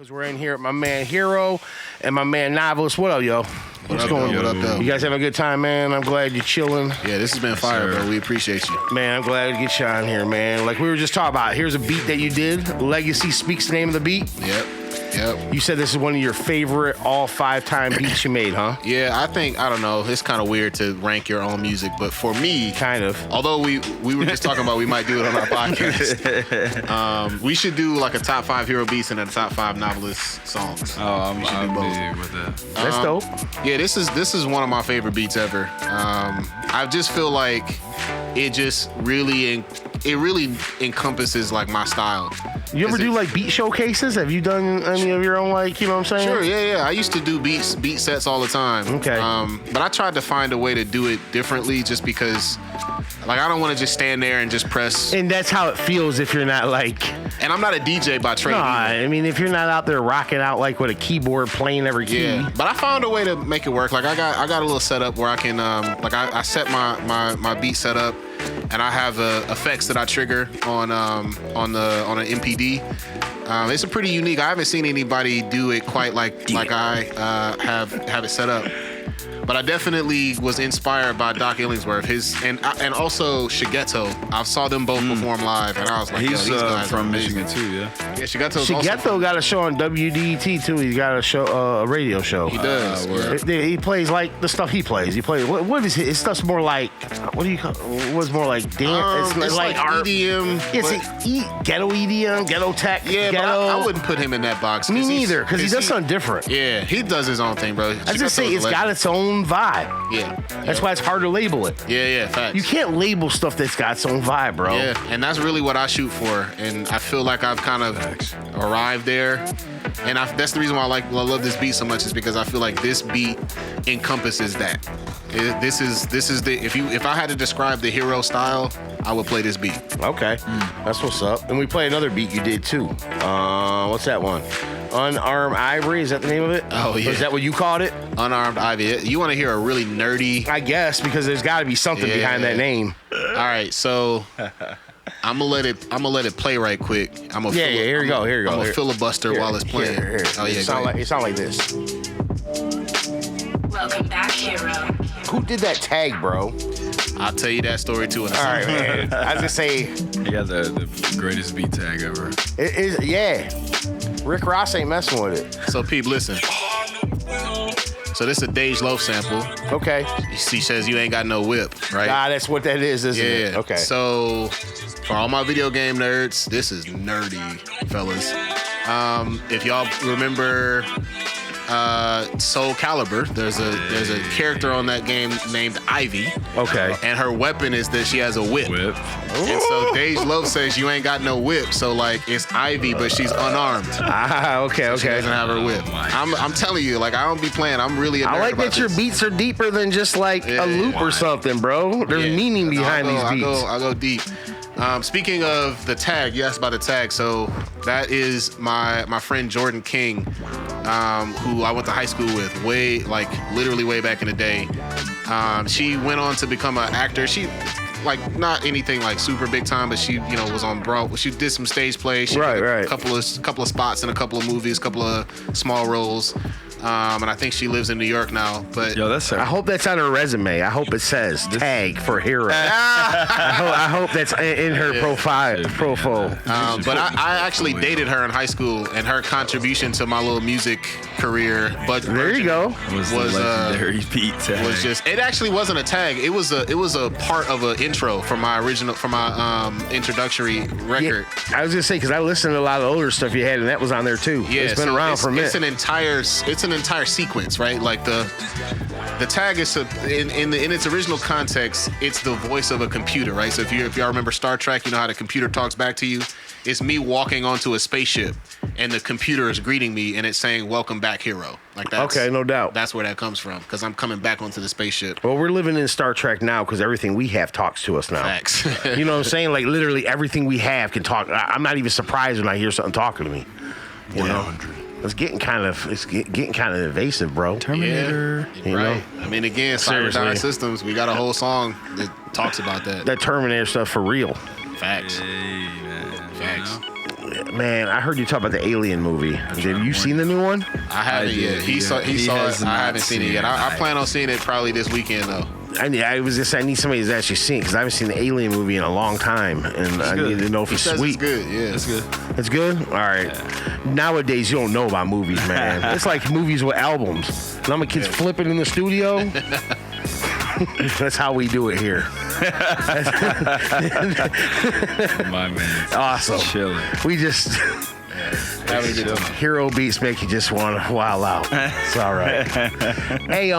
Because we're in here with my man Hir-O and my man Noveliss. What up, yo? What's going on? What up, though? You guys having a good time, man? I'm glad you're chilling. Yeah, this has been fire, bro. We appreciate you. Man, I'm glad to get you on here, man. Like we were just talking about, here's a beat that you did. Legacy Speaks the name of the beat. Yep. You said this is one of your favorite all 5-time beats you made, huh? Yeah, I don't know. It's kind of weird to rank your own music, but for me, kind of. Although we were just talking about we might do it on our podcast. We should do like a top 5 Hiro beats and a top 5 Noveliss songs. Oh, I'm with that. That's dope. Yeah, this is one of my favorite beats ever. I just feel like it just really encompasses like my style. You ever do like beat showcases? Have you done any of your own, like, you know what I'm saying? Sure, yeah. I used to do beat sets all the time. Okay. But I tried to find a way to do it differently just because, like, I don't want to just stand there and just press. And that's how it feels if you're not like. And I'm not a DJ by trade. Nah, either. I mean, if you're not out there rocking out like with a keyboard playing every key. Yeah, but I found a way to make it work. Like I got a little setup where I can I set my beat setup, and I have effects that I trigger on an MPD. It's a pretty unique. I haven't seen anybody do it quite like I have it set up. But I definitely was inspired by Doc Illingsworth, and also Shigeto. I saw them both perform live, and I was like, he's yo, these guys from are amazing. Michigan too, yeah. Yeah, Shigeto got a show on WDET too. He's got a show, a radio show. He does. He plays like the stuff he plays. He plays what is it? His stuff's more like what do you call? What's more like dance? It's like art. EDM. It's ghetto EDM, ghetto tech. Yeah, ghetto. but I wouldn't put him in that box. Me neither, because he does something different. Yeah, he does his own thing, bro. I just say it's got its own vibe. Yeah. That's why it's hard to label it. Yeah, facts. You can't label stuff that's got its own vibe, bro. Yeah, and that's really what I shoot for, and I feel like I've kind of arrived there. And that's the reason why I love this beat so much, is because I feel like this beat encompasses that. This is the if I had to describe the Hiro style, I would play this beat. Okay, that's what's up. And we play another beat you did too. What's that one? Unarmed Ivory, is that the name of it? Oh, yeah. Or is that what you called it? Unarmed Ivory. You want to hear a really nerdy? I guess, because there's got to be something behind that name. All right, so I'm gonna let it play right quick. Here you go. I'm gonna filibuster while it's playing. Here. Oh yeah, it sound like this. Welcome back, Hiro. Who did that tag, bro? I'll tell you that story too. All right, man. I just say he got the greatest beat tag ever. Rick Ross ain't messing with it. So, Pete, listen. So this is a Dej Loaf sample. Okay. She says you ain't got no whip, right? Nah, that's what that is, isn't it? Okay. So for all my video game nerds, this is nerdy, fellas. If y'all remember Soul Calibur, there's a character on that game named Ivy. Okay. And her weapon is that she has a whip. And so Dej Loaf says you ain't got no whip, so like it's Ivy, but she's unarmed. Okay. She doesn't have her whip. I'm telling you, like I don't be playing. I'm really a nerd I like about that your this. beats are deeper than just like a loop or something, bro. There's meaning behind these beats. I'll go deep. Speaking of the tag, you asked about the tag. So that is my friend Jordan King, who I went to high school with literally way back in the day. She went on to become an actor. She not anything like super big time, but she was on Broadway. She did some stage plays. She did a couple of spots in a couple of movies, a couple of small roles. And I think she lives in New York now. But I hope that's on her resume. I hope it says tag for Hiro. I hope that's in her profile. But I actually dated her in high school, and her contribution to my little music career. But there you go. Was legendary beat tag. Was just it actually wasn't a tag. It was a part of an intro from my introductory record. Yeah, I was gonna say because I listened to a lot of older stuff you had, and that was on there too. Yeah, it's been around for a minute. It's an entire sequence, right? Like the tag is in its original context, it's the voice of a computer, right? So if y'all remember Star Trek, you know how the computer talks back to you. It's me walking onto a spaceship, and the computer is greeting me, and it's saying, "Welcome back, Hiro." Like that's okay, no doubt. That's where that comes from, because I'm coming back onto the spaceship. Well, we're living in Star Trek now because everything we have talks to us now. Facts. You know what I'm saying? Like literally everything we have can talk. I'm not even surprised when I hear something talking to me. You know? It's getting kind of invasive, bro. Terminator. Yeah, right. I mean, again, Cyberdyne Systems, we got a whole song that talks about that. That Terminator stuff for real. Facts. Hey, man. Facts. Man, I heard you talk about the Alien movie. Have you seen the new one? I haven't yet. He saw it. I haven't seen it yet. I plan on seeing it probably this weekend though. I need somebody who's actually seen it because I haven't seen the Alien movie in a long time, and I need to know if it's sweet. It's good. Yeah, It's good. It's good? All right. Yeah. Nowadays, you don't know about movies, man. It's like movies with albums. Now my kids flipping in the studio. That's how we do it here. My man. Awesome. Chilling. We just... Hir-O beats make you just want to wild out. It's all right. Hey,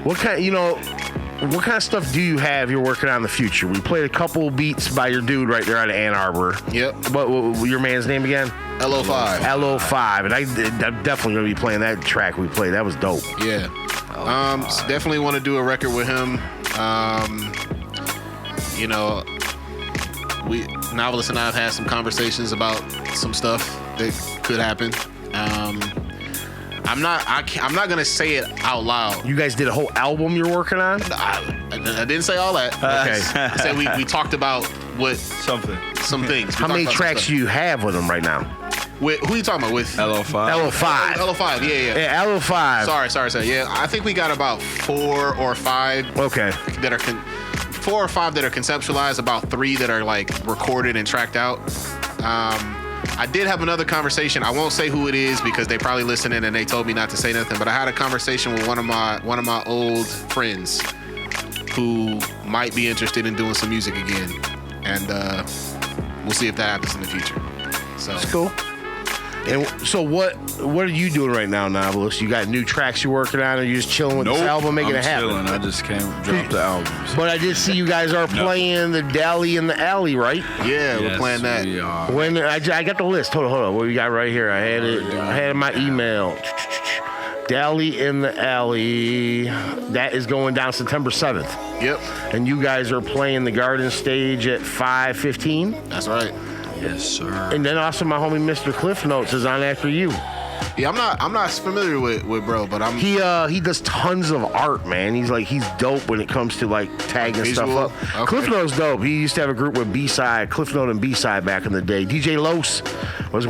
what kind of stuff do you have you're working on in the future? We played a couple beats by your dude right there out of Ann Arbor. Yep. What your man's name again? LO5. LO5. And I'm definitely going to be playing that track we played. That was dope. Yeah. Definitely want to do a record with him. Noveliss and I have had some conversations about some stuff that could happen. I'm not gonna say it out loud. You guys did a whole album you're working on? I didn't say all that. Okay. I said we talked about some things. How many tracks do you have with them right now? Who are you talking about? With LO5. LO5. Yeah. Yeah, LO5. Sorry. Yeah, I think we got about 4 or 5. Okay. That are 4 or 5 that are conceptualized. About 3 that are like recorded and tracked out. I did have another conversation. I won't say who it is because they probably listening and they told me not to say nothing. But I had a conversation with one of my old friends who might be interested in doing some music again, and we'll see if that happens in the future. So that's cool. And so what are you doing right now, Noveliss? You got new tracks you're working on, or you just chilling with this album, making it happen? Chilling. I just dropped the album. But I did see you guys are playing the Dally in the Alley, right? Yeah, we're playing that. We are. When I got the list. Hold on. What we got right here? I had it in my email. Dally in the Alley. That is going down September 7th. Yep. And you guys are playing the Garden Stage at 5:15. That's right. Yes, sir. And then also my homie Mr. Cliff Notes is on after you. Yeah, I'm not familiar with bro, but he does tons of art, man. He's dope when it comes to like tagging stuff up. Okay. Cliff Note's dope. He used to have a group with B-Side, Cliff Note and B-Side back in the day. DJ Los was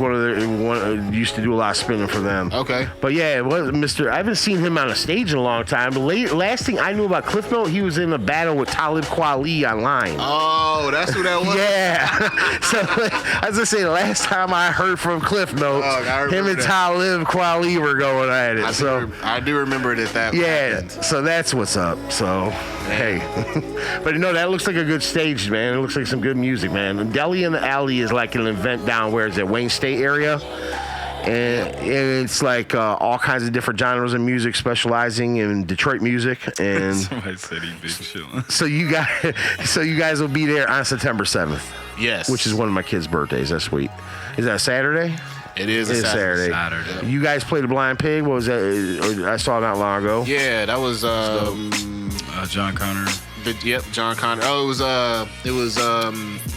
used to do a lot of spinning for them. Okay. But yeah, it was Mr. I haven't seen him on a stage in a long time. The last thing I knew about Cliff Note, he was in a battle with Talib Kweli online. Oh, that's who that was? Yeah. So I was gonna say the last time I heard from Cliff Note, him and Talib Kweli were going at it. I do remember that happened. So that's what's up. So hey. But that looks like a good stage, man. It looks like some good music, man. And Deli in the Alley is like an event down where it's at Wayne State area. And it's like all kinds of different genres of music, specializing in Detroit music. And somebody said he big chilling. So you guys will be there on September 7th. Yes. Which is one of my kids' birthdays. That's sweet. Is that Saturday? It is Saturday. You guys played the Blind Pig. What was that? I saw it not long ago. Yeah, that was John Connor. John Connor. Oh, it was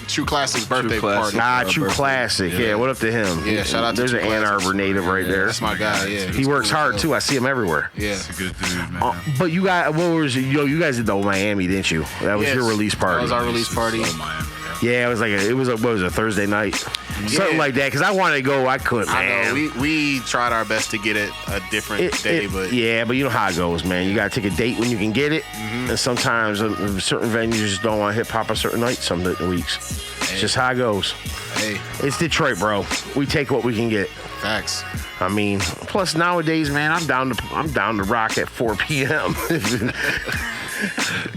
True Classic's birthday party. True Classic. Yeah, what up to him? Yeah, shout out to There's an Ann Arbor native right there. That's my guy. Yeah, he works hard too. I see him everywhere. Yeah, he's a good dude, man. But you guys, you guys did the Miami, didn't you? That was your release party. That was our release party. Miami. Yeah, it was a Thursday night, something like that. Because I wanted to go, I couldn't. I know we tried our best to get it a different day, but but you know how it goes, man. You gotta take a date when you can get it, and sometimes certain venues just don't want hip hop a certain night, some weeks. It's just how it goes. Hey, it's Detroit, bro. We take what we can get. Facts. I mean, plus nowadays, man, I'm down to rock at 4 p.m.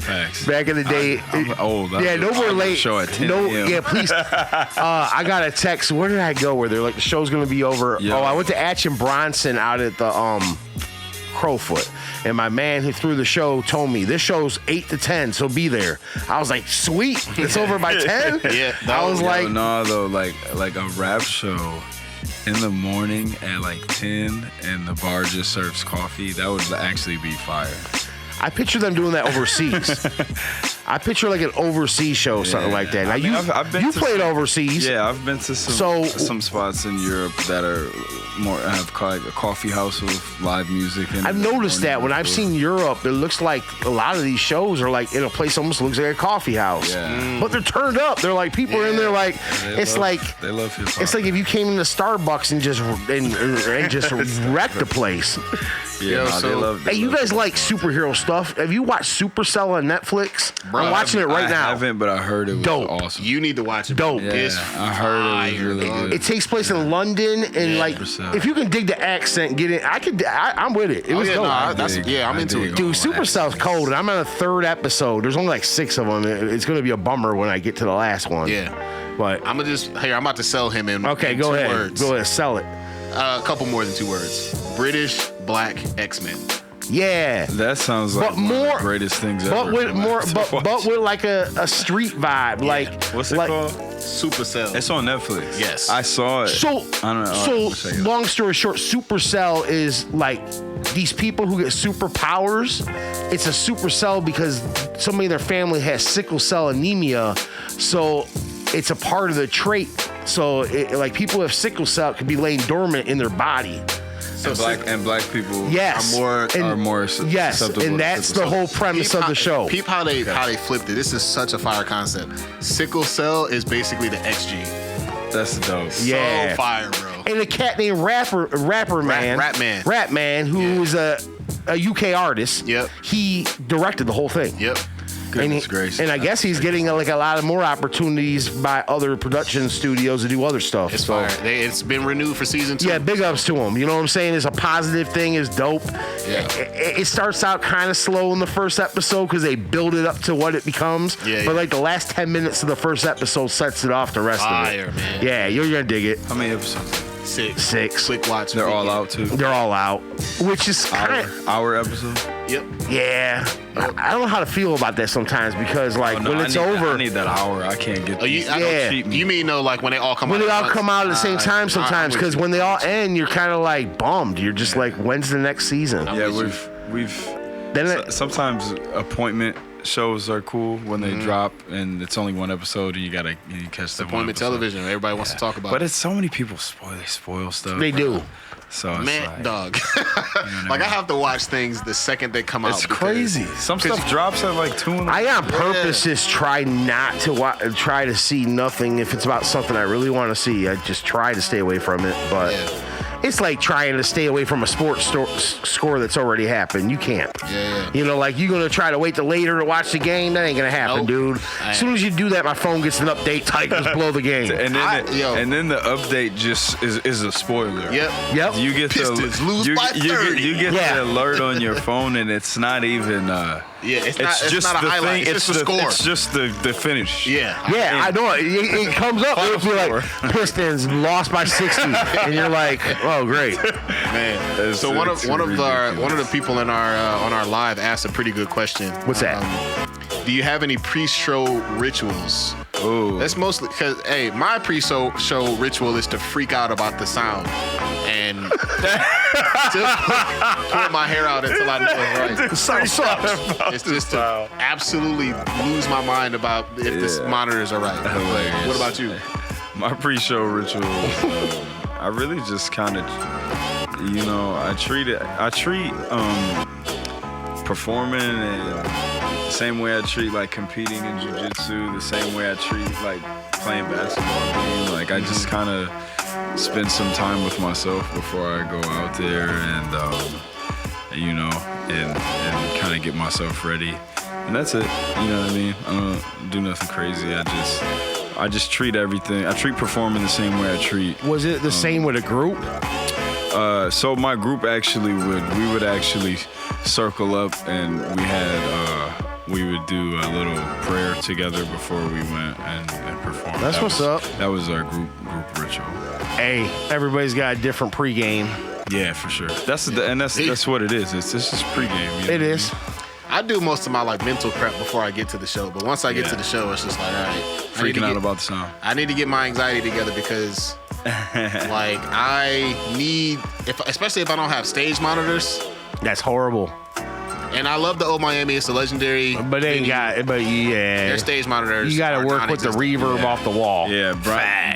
Facts. Back in the day, I'm old. No more late. Show at 10 a.m. Yeah, please. I got a text. Where did I go? Where they're like, the show's gonna be over. Yo. Oh, I went to Atch and Bronson out at the Crowfoot, and my man who threw the show told me this show's 8 to 10, so be there. I was like, sweet, it's over by 10. Yeah, I was like, no, though, like a rap show in the morning at like 10, and the bar just serves coffee. That would actually be fire. I picture them doing that overseas. I picture like an overseas show, something like that. Now I've been you to played some- overseas. Yeah, I've been to some spots in Europe that are have like a coffee house with live music. And I've noticed that when I've seen Europe, it looks like a lot of these shows are like in a place almost looks like a coffee house. Yeah. But they're turned up. They're like people are in there like They it's love- like they love hip hop. it's like if you came into Starbucks and just wrecked the place. Yeah, Yo, they love. Hey, you guys like superhero stuff? Have you watched Supercell on Netflix? Bro, I'm watching it right I now. haven't, but I heard it was Dope. awesome. You need to watch it. Dope. Yeah, It's I heard it was really fire, good. It takes place in London, and like 100%. if you can dig the accent, get it. I'm with it. It was dope. I'm into it. Dude, Supercell's cold, and I'm on the 3rd episode. There's only like 6 of them. It's going to be a bummer when I get to the last one. Yeah. But I'm about to sell him in okay, in go 2 ahead. words. Go ahead, sell it. A couple more than 2 words. British Black X-Men. Yeah. That sounds like But one of more- the greatest things ever. But with more, to but watch. with like a street vibe, like What's it like, called? Supercell. It's on Netflix. Yes. I saw it. So, I don't know. I'll check it out. long story short, Supercell is like these people who get superpowers. It's a supercell because somebody in their family has sickle cell anemia, so it's a part of the trait. So, like people who have sickle cell could be laying dormant in their body. So black people Yes, are more yes, susceptible and to that's sickle the cell. whole premise of the show. Peep how they flipped it. This is such a fire concept. Sickle cell is basically the XG. That's dope. Yeah. So fire, bro. And a cat named Rapper Man, Rat Man. who is a UK artist. Yep. He directed the whole thing. Yep. Goodness gracious. And I guess he's getting like a lot of more opportunities by other production studios to do other stuff. It's So, fire. It's been renewed for season 2. yeah, big ups to him. You know what I'm saying? It's a positive thing. It's dope. Yeah. It starts out kind of slow in the first episode because they build it up to what it becomes. Yeah, But yeah. like the last 10 minutes of the first episode sets it off the rest Fire, of it. man. Yeah, you're gonna dig it. How many episodes? 6. Quick watch. They're all out too. They're all out, which is kind of Hour episode. Yep. yeah. I don't know how to feel about that sometimes because like Oh, no, when it's I over. need that hour. I can't get. Oh, Yeah. You mean though, like when they all come when out? they at all once? come out at the same time I'm sometimes with because you. when they all end you're kind of like bummed. You're just like, when's the next season? Yeah, with we've. Then it- Sometimes appointment shows are cool when they drop and it's only one episode and you catch the appointment television. Everybody wants to talk about. But it's so many people spoil stuff. They do. So it's Man, like, dog. Like I have to watch things the second they come out. it's because- crazy. Some stuff drops at like 2 in the I on purpose just try not to try to see nothing if it's about something I really want to see. I just try to stay away from it, but Yeah. it's like trying to stay away from a sports score that's already happened. You can't. Yeah. You know, like you're gonna try to wait till later to watch the game. That ain't gonna happen, Nope. dude. As soon as you do that, my phone gets an update. Tigers blow the game. And then, Yo. and then the update just is a spoiler. Yep. Yep. You get Pistons lose you, by you 30. get, you get Yeah. the alert on your phone, and it's not even. Yeah. It's It's not a the highlight. thing. It's just the score. It's just the finish. Yeah. Yeah, I know. It comes up. It'll be like score. Pistons lost by 60, and you're like, oh great. Man. It's- So one it's of ridiculous. the people in our on our live asked a pretty good question. What's that? Do you have any pre-show rituals? Ooh. That's mostly because, hey, my pre-show ritual is to freak out about the sound and to pull my hair out until I know it's right. The sound sucks. It's just to absolutely lose my mind about if the Yeah. monitors are right. Hilarious. What about you? My pre-show ritual. I really just kind of, I treat performing and the same way I treat like competing in jiu-jitsu, the same way I treat like playing basketball game. Like I just kind of spend some time with myself before I go out there and and kind of get myself ready. And that's it. You know what I mean? I don't do nothing crazy. I just treat everything. I treat performing the same way I treat. Was it the same with a group? So my group we would actually circle up and we would do a little prayer together before we went and performed. That's what's up. That was our group ritual. Hey, everybody's got a different pregame. Yeah, for sure. That's what it is. It's just pregame. You know It what I is. mean? I do most of my like mental prep before I get to the show, but once I get Yeah. to the show, it's just like, all right, Freaking out about the sound. I need to get my anxiety together because, like, I need, especially if I don't have stage monitors. That's horrible. And I love the Old Miami. It's a legendary. But they ain't got. But yeah, their stage monitors. You got to work with the reverb off the wall. Yeah,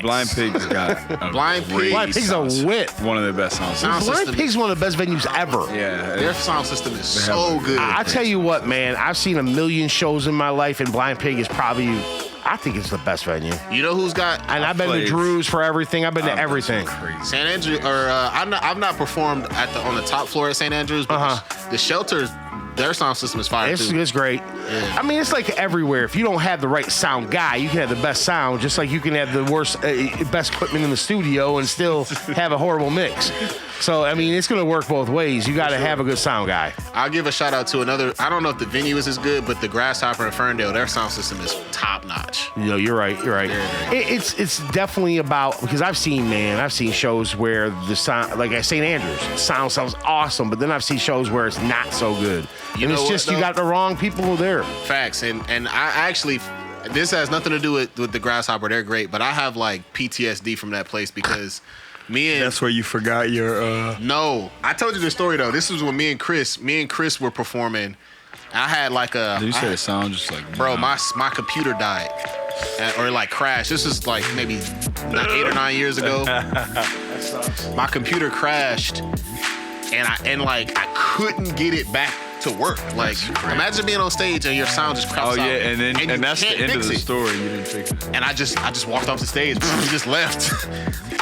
Blind Pig's got a Blind Pig's a whip. One of the best sound Blind Pig's one of the best venues ever. Yeah, their sound system is so good. I tell you what, man. I've seen a million shows in my life, and Blind Pig is probably. I think it's the best venue. You know who's got? And I've been to Drew's for everything. I've been to everything. St. Andrew, or I've not performed on the top floor at St. Andrews, but the shelters, their sound system is fire too. It's great. Yeah. I mean, it's like everywhere. If you don't have the right sound guy, you can have the best sound, just like you can have the worst, best equipment in the studio and still have a horrible mix. So, I mean, it's going to work both ways. You got to have a good sound guy. I'll give a shout out to another. I don't know if the venue is as good, but the Grasshopper in Ferndale, their sound system is top notch. You're right. Yeah. It's definitely about, because I've seen shows where the sound, like at St. Andrews, the sound sounds awesome, but then I've seen shows where it's not so good. You and know it's just what, you got the wrong people there. Facts. And I actually, this has nothing to do with the Grasshopper. They're great, but I have like PTSD from that place because that's where you forgot your. No, I told you the story though. This was when me and Chris were performing. I had like a. Did you say the sound just like? Bro, my computer died, or like crashed. This is like maybe 8 or 9 years ago. My computer crashed, and I couldn't get it back to work. Like, imagine being on stage and your sound just craps out. Oh yeah, and that's the end of the story. You didn't fix it. And I just walked off the stage. We just left.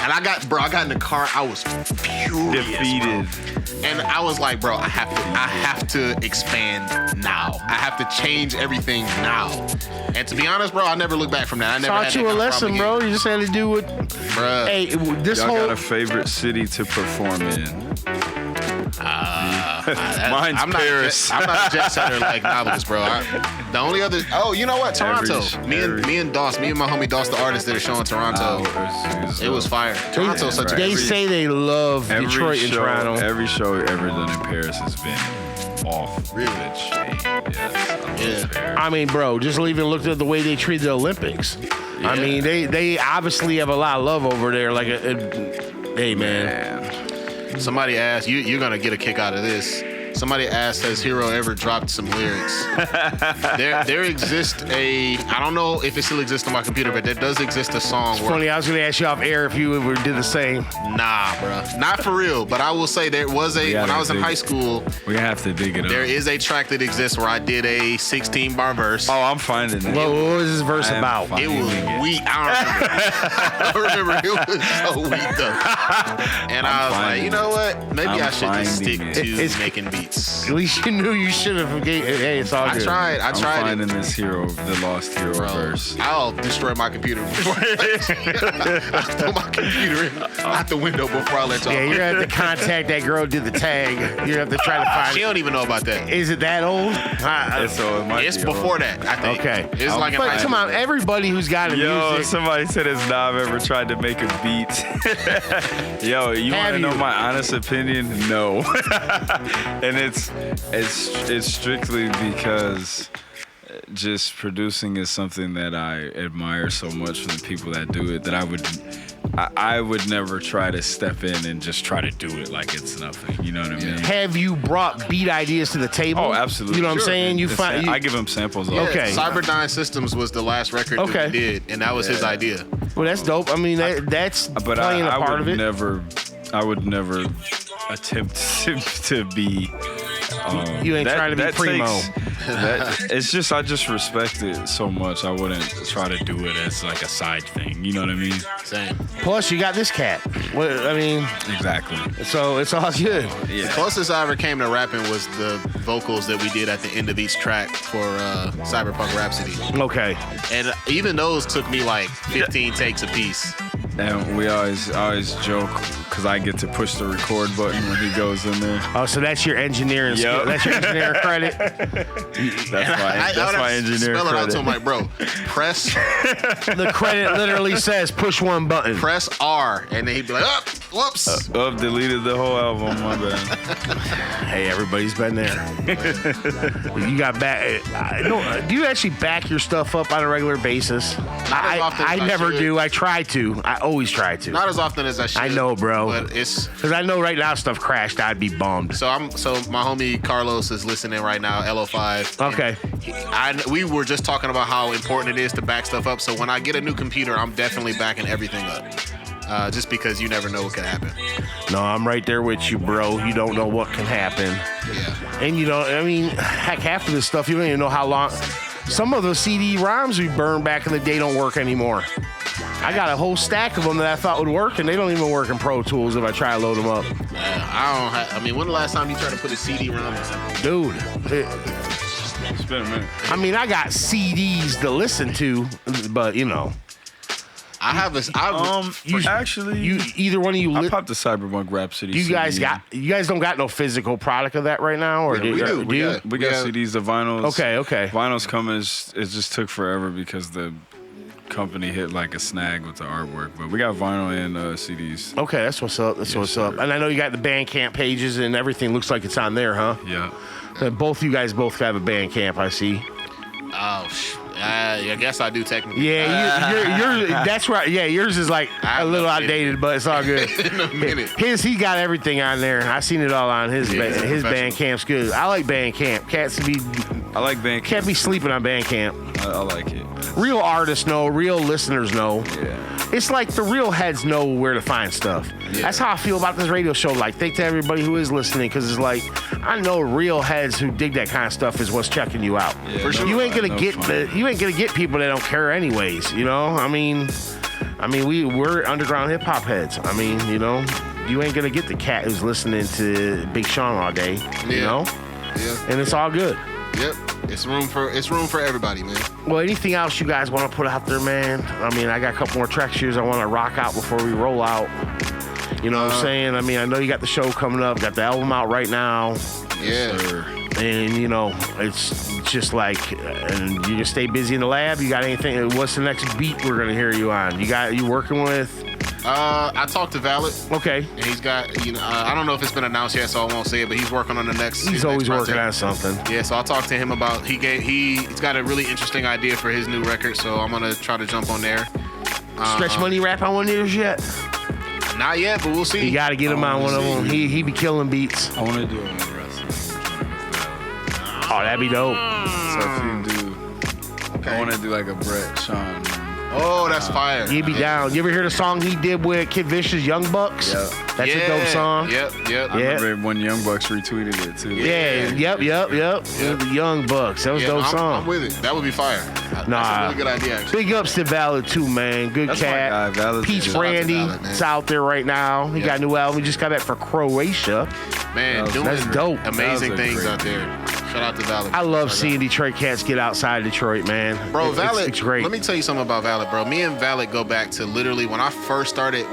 And I got in the car. I was furious, defeated. bro. And I was like, bro, I have to expand now. I have to change everything now. And to be honest, bro, I never looked back from that. I never taught had you that a kind of lesson, problem bro. You just had to do it. Bruh. Hey, this Y'all whole got a favorite city to perform in? Mine's I'm Paris. I'm not a jet setter like Noveliss, bro. The only other. Oh, you know what? Toronto. Me and my homie Doss, the artist that are showing Toronto. It was fire. Toronto's such a They great say they love Detroit and Toronto. Every show ever done in Paris has been off the chain. Yes, Yeah. I mean, bro, just even looked at the way they treat the Olympics. Yeah. I mean, they obviously have a lot of love over there. Like, hey, man. Somebody asked, you're going to get a kick out of this. Somebody asked, has Hir-O ever dropped some lyrics? There exists I don't know if it still exists on my computer, but there does exist a song. It's funny, I was going to ask you off air if you ever did the same. Nah, bro. Not for real, but I will say there was when I was in high school. We're going to have to dig it up. There is a track that exists where I did a 16-bar verse. Oh, I'm finding it. What was this verse about? It was weak. I don't remember. It was so weak, though. And I was like, you know what? Maybe I should just stick to making beats. At least you knew you should have. Hey, it's all good. I tried I'm finding this the lost Hiro verse. I'll destroy my computer before I'll throw my computer out the window before I let y'all. Yeah, you're going to have to contact that girl who did the tag. You have to try to find She don't even know about that. Is it that old? It's before that, I think. Okay. It's like but come on, everybody who's got a music. Somebody said has Nav ever tried to make a beat? Yo, you want to know my honest opinion? No. And it's strictly because just producing is something that I admire so much from the people that do it that I would never try to step in and just try to do it like it's nothing. You know what I mean? Have you brought beat ideas to the table? Oh, absolutely. You know what I'm saying? I give him samples. Yeah, Okay. Cyberdyne Systems was the last record that we did, and that was his idea. Well, that's dope. I mean, that's playing a part of it. I would never attempt to be. You ain't trying to be primo. I just respect it so much. I wouldn't try to do it as like a side thing. You know what I mean? Same. Plus, you got this cat. I mean, exactly. So it's all good. Yeah. The closest I ever came to rapping was the vocals that we did at the end of each track for Cyberpunk Rhapsody. Okay. And even those took me like 15 takes a piece. And we always joke because I get to push the record button when he goes in there. Oh, so that's your engineering skill. That's your engineer credit. That's my engineer spell it out credit. to him like, bro, press. The credit literally says push one button. Press R, and then he'd be like, oh, whoops. Deleted the whole album. My bad. Hey, everybody's been there. You got back. Do you actually back your stuff up on a regular basis? Not as often as I I never should. do. I try to. always try to. Not as often as I should. I know, bro. But it's because I know right now stuff crashed. I'd be bummed. so my homie Carlos is listening right now. LO5. Okay. We were just talking about how important it is to back stuff up. So when I get a new computer, I'm definitely backing everything up. Just because you never know what can happen. No, I'm right there with you, bro. You don't know what can happen. Yeah. And you don't, I mean, heck, half of this stuff, you don't even know how long. Some of the CD-ROMs we burned back in the day don't work anymore. I got a whole stack of them that I thought would work, and they don't even work in Pro Tools if I try to load them up. I mean, when the last time you tried to put a CD-ROM in something? Dude. It's been a minute. I mean, I got CDs to listen to, but, you know. I have a. Actually, either one of you. I popped the Cyberpunk Rhapsody. You guys CD. you guys don't got no physical product of that right now, or Yeah, we do. do you? We got CDs. The vinyls. Okay. Vinyls coming. It just took forever because the company hit like a snag with the artwork. But we got vinyl and CDs. Okay, that's what's up. That's what's up. And I know you got the Bandcamp pages and everything. Looks like it's on there, huh? Yeah. You guys both have a Bandcamp, I see. Oh, I guess I do technically. Yeah, yours. That's right. Yeah, yours is like a little outdated, but it's all good. In a minute. He got everything on there. I seen it all on his his professional. Bandcamp's good. I like Bandcamp. I like Bandcamp. Can't be sleeping on Bandcamp. I like it. Real artists know. Real listeners know. Yeah. It's like the real heads know where to find stuff. Yeah. That's how I feel about this radio show. Like, thank to everybody who is listening, because it's like I know real heads who dig that kind of stuff is what's checking you out. Yeah, for sure. You ain't gonna get people that don't care anyways. You know, I mean, we're underground hip hop heads. I mean, you know, you ain't gonna get the cat who's listening to Big Shawn all day. You know, Yeah. and it's all good. Yep. It's room for everybody, man. Well, anything else you guys want to put out there, man? I mean, I got a couple more track shoes I want to rock out before we roll out. You know what I'm saying? I mean, I know you got the show coming up, got the album out right now. Yeah. And, you know, it's just like, and you can stay busy in the lab. You got anything? What's the next beat we're going to hear you on? You working with? I talked to Valid. Okay. And he's got, I don't know if it's been announced yet, so I won't say it, but he's working on the next. He's always working on something. Yeah, so I talked to him about, he's got a really interesting idea for his new record, so I'm going to try to jump on there. Stretch Money rap on one of yours yet? Not yet, but we'll see. You got to get him on one of them. He be killing beats. I want to do it with wrestling. Oh, that'd be dope. So if you do, I want to do like a Brett, Shawn. Oh, that's fire. He'd be down. You ever hear the song he did with Kid Vicious, Young Bucks? Yeah. That's a dope song. Yep. I remember when Young Bucks retweeted it too. Yeah. Yep. The Young Bucks. That was a dope song. I'm with it. That would be fire. That's a really good idea, actually. Big ups to Valid too, man. Good That's cat. my guy, Valid. Peach Shout out to Brandy. Valid, man. It's out there right now. He got a new album. He just got that for Croatia. Man, doing That's dope. amazing That was a things great out there. Shout out to Valid. I love seeing Detroit cats get outside Detroit, man. Bro, Valid. It's great. Let me tell you something about Valid, bro. Me and Valid go back to literally when I first started.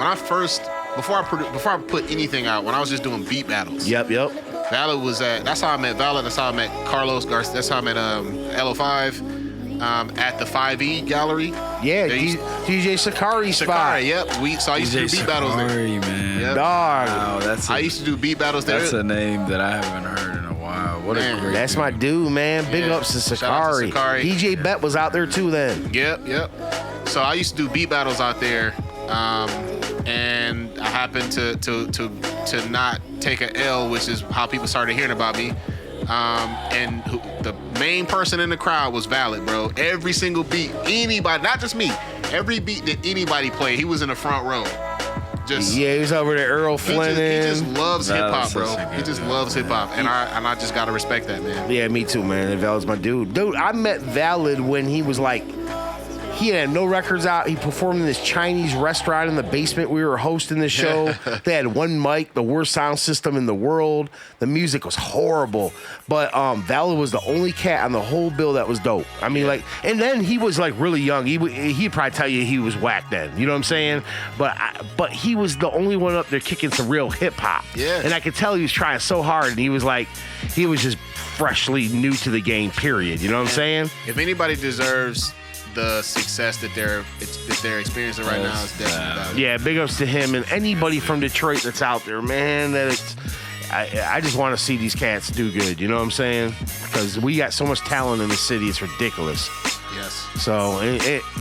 Before I put anything out, when I was just doing beat battles. Yep. Valid was that's how I met Valid. That's how I met Carlos Garcia. That's how I met LO5 at the 5E gallery. Yeah, They used- DJ Sakari spot. Sakari, yep. So I used to do beat battles there. man. Yep. Dog. Wow, I used to do beat battles there. That's a name that I haven't heard in a while. What Man, a great That's my dude, man. Big Yeah. ups to Shout out to Sakari. Sakari. DJ Bet was out there too then. Yep. So I used to do beat battles out there, and I happened to not take an L, which is how people started hearing about me. And the main person in the crowd was Valid, bro. Every single beat, anybody, not just me, every beat that anybody played, he was in the front row. Yeah, he was over there, Earl Flynn. He just loves hip hop, Valid's bro. such a He good just dude. loves hip hop, and I just gotta respect that, man. Yeah, me too, man. Valid's my dude. Dude, I met Valid when he was like, he had no records out. He performed in this Chinese restaurant in the basement. We were hosting the show. They had one mic, the worst sound system in the world. The music was horrible. But Valid was the only cat on the whole bill that was dope. I mean, like, and then he was like really young. He'd probably tell you he was whack then. You know what I'm saying? But he was the only one up there kicking some real hip hop. Yeah. And I could tell he was trying so hard. And he was just freshly new to the game, period. You know what I'm saying? If anybody deserves the success that they're experiencing right now, is definitely Valid. Yeah, big ups to him and anybody from Detroit that's out there, man. I just want to see these cats do good. You know what I'm saying? Because we got so much talent in the city, it's ridiculous. Yeah. Yes. So,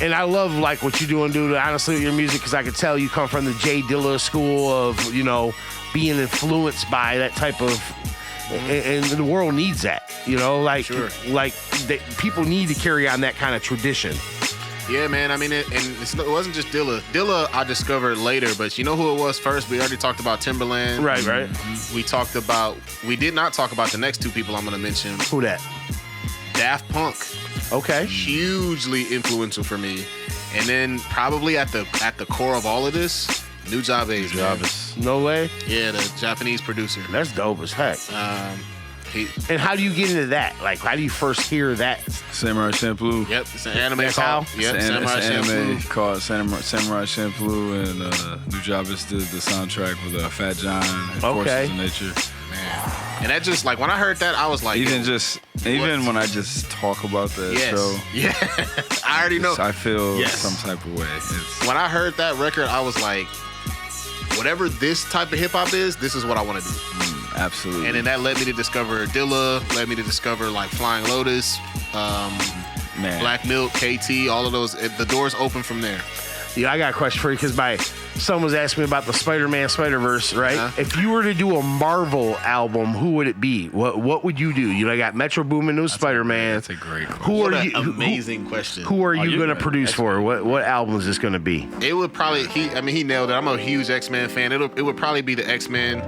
and I love like what you're doing, dude. Honestly, with your music, because I could tell you come from the Jay Dilla school of being influenced by that type of. And the world needs that, like Sure. People need to carry on that kind of tradition. Yeah, man. I mean, it wasn't just Dilla. Dilla I discovered later, but you know who it was first? We already talked about Timberland. Right. We did not talk about the next two people I'm going to mention. Who that? Daft Punk. Okay. Hugely influential for me. And then probably at the core of all of this, Nujabes. No way. Yeah, the Japanese producer. That's dope as heck. And how do you get into that? Like, how do you first hear that? Samurai Champloo. Yep, it's an anime That's called. how? Yep, It's Samurai an anime Champloo. called Samurai Champloo, and Nujabes did the soundtrack with Fat John and Okay. Forces of Nature. Man. And that just, like, when I heard that, I was like... Even when I just talk about that Yes. show, Yeah. I already know. I feel Yes. some type of way. When I heard that record, I was like, whatever this type of hip-hop is, this is what I want to do. Absolutely. And then that led me to discover Dilla, led me to discover, like, Flying Lotus, Man. Black Milk, KT, all of those. The doors open from there. Yeah, I got a question for you because someone was asking me about the Spider-Man Spider-Verse, right? Uh-huh. If you were to do a Marvel album, who would it be? What would you do? I got Metro Boomin, new Spider-Man. That's a great question. Who What are an you? amazing question. Who are you you're going to good. produce for? What album is this going to be? It would probably, he nailed it. I'm a huge X-Men fan. It would probably be the X-Men.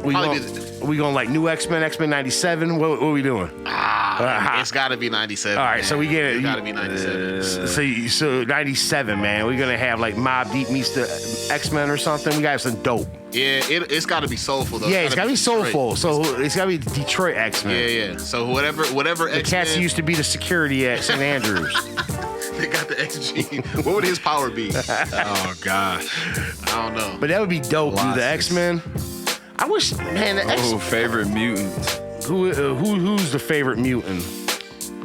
We going like new X-Men, X-Men 97? What are we doing? It's got to be 97. All right, man. so we get it. It's got to be 97. So 97, man. We're going to have like Mobb Deep meets the X-Men or something. We got to have some dope. Yeah, it's got to be soulful, though. Yeah, it's got to be Detroit. soulful. So it's got to be Detroit X-Men. Yeah. So whatever The X-Men. cats used to be the security at St. Andrews. They got the XG. What would his power be? Oh gosh. I don't know. But that would be dope, dude. The Lots. X-Men. I wish, man, the Favorite mutant. who's the favorite mutant?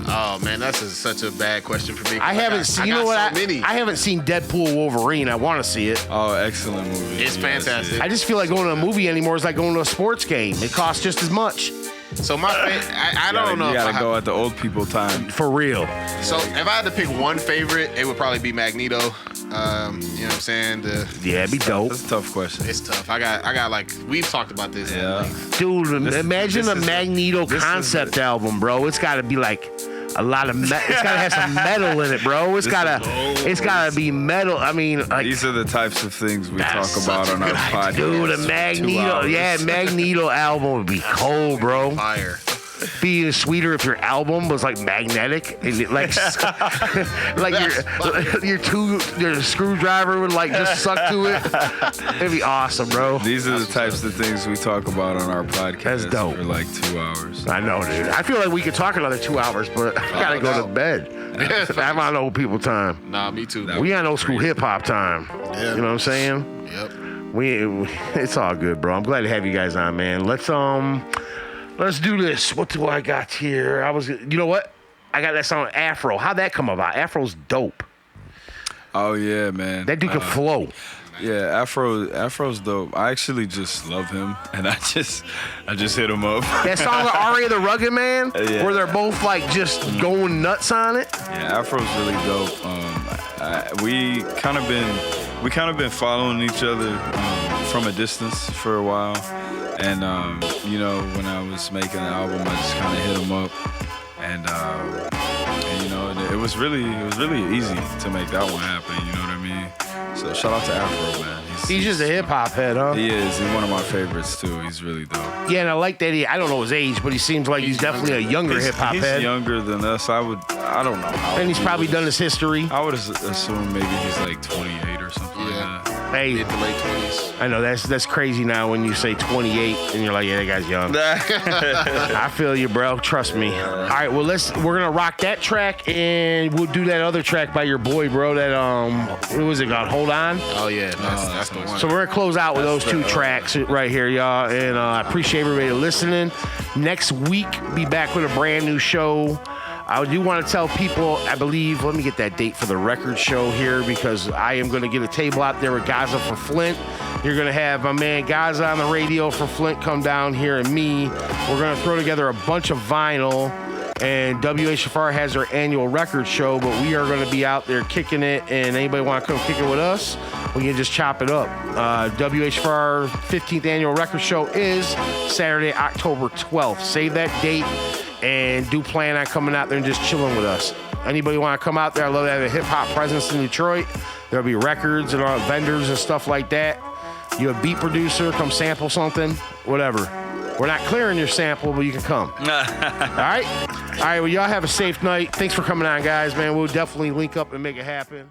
Oh man, that's such a bad question for me. I haven't seen. You know what? I haven't seen Deadpool Wolverine. I want to see it. Oh, excellent movie. It's You gotta see fantastic. it. I just feel like going to a movie anymore is like going to a sports game. It costs just as much. So I don't know. You if gotta I go at the old people time. For real. So if I had to pick one favorite, it would probably be Magneto. You know what I'm saying? Yeah, it'd be dope. That's a tough question. It's tough. I got like we've talked about this. Yeah. Dude, imagine this a is- Magneto this is concept album, bro. It's got to be like a lot of it's got to have some metal in it, bro. It's got to be metal. I mean, like These are the types of things we talk That's about such a on our good idea. podcast. dude, a for 2 Magneto, hours. yeah, Magneto album would be cold, bro. Fire. Be sweeter if your album was like magnetic and it, like like your screwdriver would like just suck to it. It'd be awesome, bro. These are the types of things we talk about on our podcast That's dope. for like 2 hours. I know, dude. I feel like we could talk another 2 hours, but I gotta go to bed. I'm on old people time. Nah, me too. We on old school hip hop time. Yeah. You know what I'm saying? Yep. It's all good, bro. I'm glad to have you guys on, man. Let's do this. What do I got here? You know what? I got that song Afro. How'd that come about? Afro's dope. Oh yeah, man. That dude can flow. Yeah, Afro's dope. I actually just love him, and I just hit him up. That song with Ari the Rugged Man, Yeah. where they're both like just going nuts on it. Yeah, Afro's really dope. We kind of been following each other from a distance for a while, and when I was making an album, I just kind of hit him up, and it was really easy to make that one happen. You know what I mean? So shout out to Afro, man. He's just a hip hop head, huh? He is. He's one of my favorites too. He's really dope. Yeah, and I like that I don't know his age, but he seems like he's definitely a younger hip hop He's head. younger than us. I don't know. How And he's old probably he done is. his history. I would assume maybe he's like 28 or something like Yeah. that. Hey, Mid to late 20s. I know that's crazy now when you say 28 and you're like, yeah, that guy's young. I feel you, bro. Trust me. All right, well we're gonna rock that track and we'll do that other track by your boy, bro. That what was it called? Hold On. Oh yeah, that's the one. So we're gonna close out with those two tracks right here, y'all. And I appreciate everybody listening. Next week, be back with a brand new show. I do want to tell people, I believe, let me get that date for the record show here because I am going to get a table out there with Gaza for Flint. You're going to have my man Gaza on the radio for Flint come down here and me. We're going to throw together a bunch of vinyl And WHFR has their annual record show, but we are going to be out there kicking it. And anybody want to come kick it with us, we can just chop it up. WHFR 15th annual record show is Saturday, October 12th. Save that date and do plan on coming out there and just chilling with us. Anybody want to come out there? I love to have a hip hop presence in Detroit. There'll be records and vendors and stuff like that. You a beat producer, come sample something, whatever. We're not clearing your sample, but you can come. All right? All right, well, y'all have a safe night. Thanks for coming on, guys, man. We'll definitely link up and make it happen.